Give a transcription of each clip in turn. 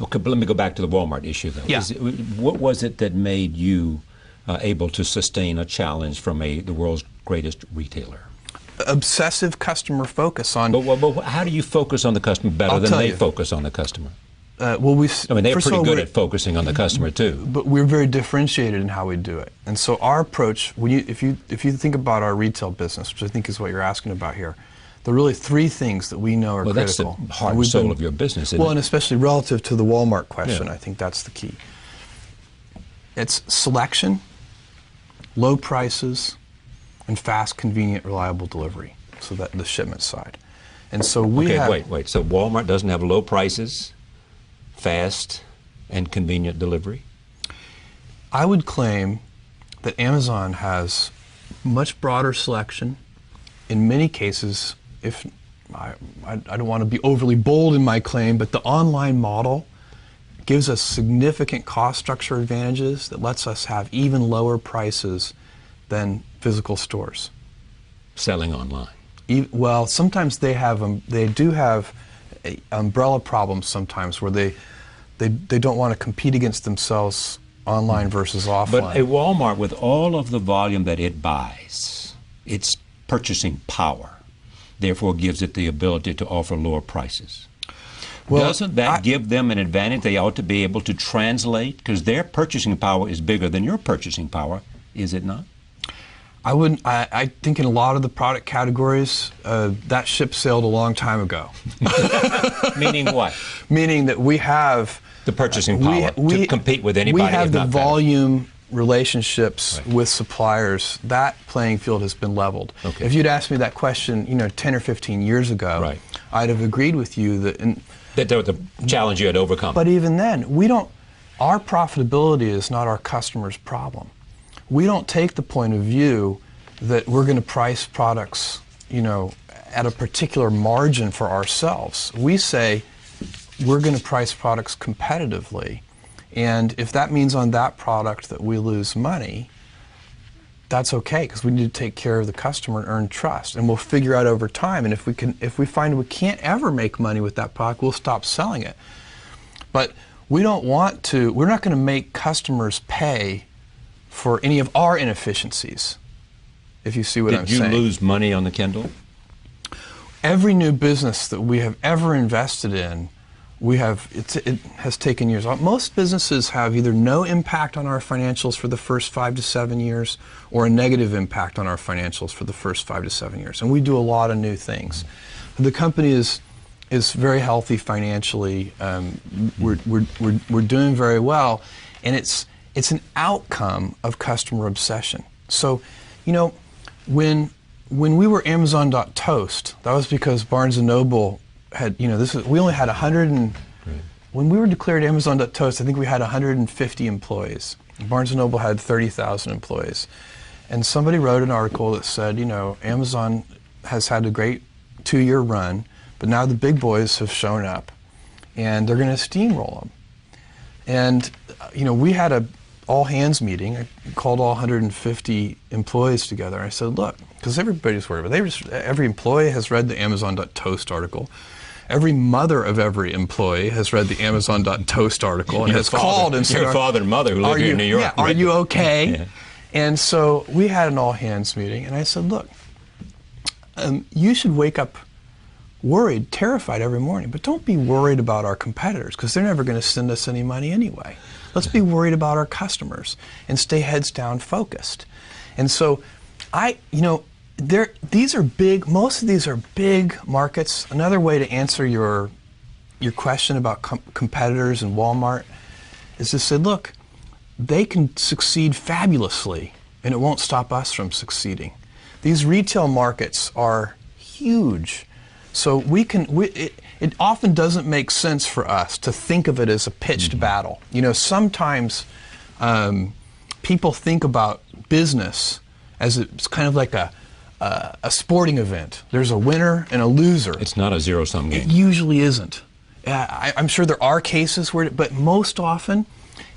Okay, but let me go back to the Walmart issue, though. Yeah. What was it that made you able to sustain a challenge from the world's greatest retailer? Obsessive customer focus on. But how do you focus on the customer better than they focus on the customer? They're pretty good at focusing on the customer too. But we're very differentiated in how we do it. And so our approach, if you think about our retail business, which I think is what you're asking about here, there are really three things that we know are critical. Well, that's the heart and soul of your business, isn't it? Well, and especially relative to the Walmart question, I think that's the key. It's selection, low prices, and fast, convenient, reliable delivery. So that the shipment side. And so wait. So Walmart doesn't have low prices, fast, and convenient delivery? I would claim that Amazon has much broader selection. In many cases, if I don't want to be overly bold in my claim, but the online model gives us significant cost structure advantages that lets us have even lower prices than physical stores. Selling online. Well, sometimes they do have umbrella problems sometimes where they don't want to compete against themselves online versus offline. But a Walmart, with all of the volume that it buys, its purchasing power, therefore gives it the ability to offer lower prices. Well, doesn't that give them an advantage they ought to be able to translate? Because their purchasing power is bigger than your purchasing power, is it not? I wouldn't. I think in a lot of the product categories, that ship sailed a long time ago. Meaning what? Meaning that we have the purchasing power to compete with anybody. We have the volume relationships with suppliers. That playing field has been leveled. Okay. If you'd asked me that question, 10 or 15 years ago, I'd have agreed with you that there was a challenge you had overcome. But even then, our profitability is not our customer's problem. We don't take the point of view that we're going to price products, at a particular margin for ourselves. We say we're going to price products competitively, and if that means on that product that we lose money, that's okay, because we need to take care of the customer and earn trust, and we'll figure out over time. And if we find we can't ever make money with that product, we'll stop selling it. But we're not going to make customers pay for any of our inefficiencies, if you see what I'm saying. Did you lose money on the Kindle? Every new business that we have ever invested in, it has taken years. Most businesses have either no impact on our financials for the first 5 to 7 years, or a negative impact on our financials for the first 5 to 7 years. And we do a lot of new things. The company is very healthy financially. We're doing very well, and it's an outcome of customer obsession. So, when we were Amazon.toast, that was because Barnes & Noble had, we only had 100 when we were declared Amazon.toast, I think we had 150 employees. Barnes & Noble had 30,000 employees. And somebody wrote an article that said, Amazon has had a great 2-year run, but now the big boys have shown up, and they're going to steamroll them. And, we had a all-hands meeting. I called all 150 employees together. I said, look, because everybody's worried about it. Every employee has read the Amazon.toast article. Every mother of every employee has read the Amazon.toast article and has called and said, your father and mother who live here in New York. Yeah, are you okay? Yeah. And so we had an all-hands meeting, and I said, look, you should wake up worried, terrified every morning, but don't be worried about our competitors, because they're never going to send us any money anyway. Let's be worried about our customers and stay heads down focused. And so these are big, most of these are big markets. Another way to answer your question about competitors and Walmart is to say, look, they can succeed fabulously, and it won't stop us from succeeding. These retail markets are huge. So it often doesn't make sense for us to think of it as a pitched battle. Sometimes people think about business as it's kind of like a sporting event. There's a winner and a loser. It's not a zero-sum game. It usually isn't. I'm sure there are cases where, but most often,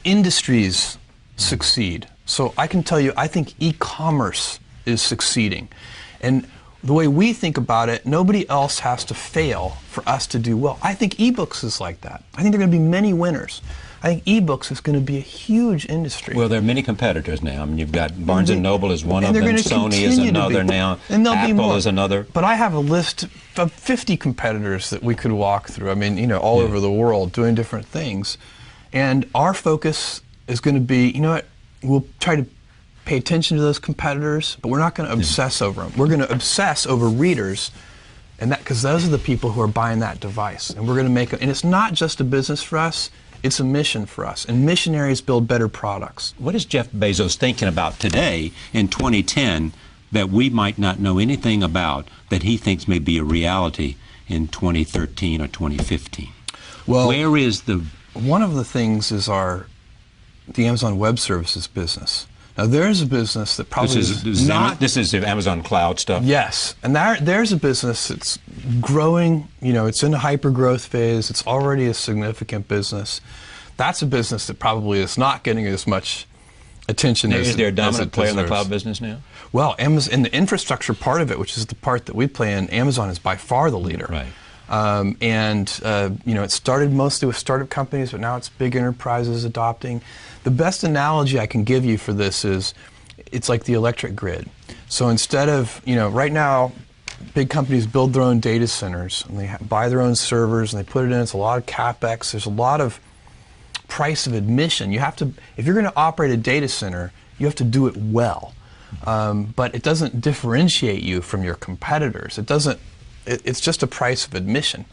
industries succeed. So I can tell you, I think e-commerce is succeeding. And the way we think about it, nobody else has to fail for us to do well. I think ebooks is like that. I think there are going to be many winners. I think ebooks is going to be a huge industry. Well, there are many competitors now. I mean, you've got Barnes & Noble is one of them, gonna Sony is another now, and there'll be Apple more. is another. But I have a list of 50 competitors that we could walk through. I mean, all over the world doing different things. And our focus is going to be, we'll try to pay attention to those competitors, but we're not going to obsess over them. We're going to obsess over readers, and that because those are the people who are buying that device. And we're going to make it. And it's not just a business for us. It's a mission for us, and missionaries build better products. What is Jeff Bezos thinking about today in 2010 that we might not know anything about that he thinks may be a reality in 2013 or 2015? Well, where is the... One of the things is the Amazon Web Services business. Now, there's a business that probably this is the Amazon Cloud stuff? Yes, and there's a business that's growing, it's in a hyper-growth phase, it's already a significant business. That's a business that probably is not getting as much attention as it deserves. Is there a dominant player in the cloud business now? Well, Amazon, in the infrastructure part of it, which is the part that we play in, Amazon is by far the leader. Right. It started mostly with startup companies, but now it's big enterprises adopting. The best analogy I can give you for this is it's like the electric grid. So instead of, right now, big companies build their own data centers, and they buy their own servers, and they put it in. It's a lot of CapEx. There's a lot of price of admission. You have to, if you're going to operate a data center, you have to do it well. But it doesn't differentiate you from your competitors. It's just a price of admission.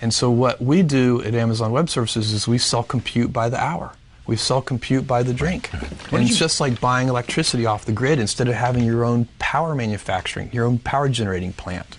And so what we do at Amazon Web Services is we sell compute by the hour. We sell compute by the drink. And it's just like buying electricity off the grid instead of having your own power manufacturing, your own power generating plant.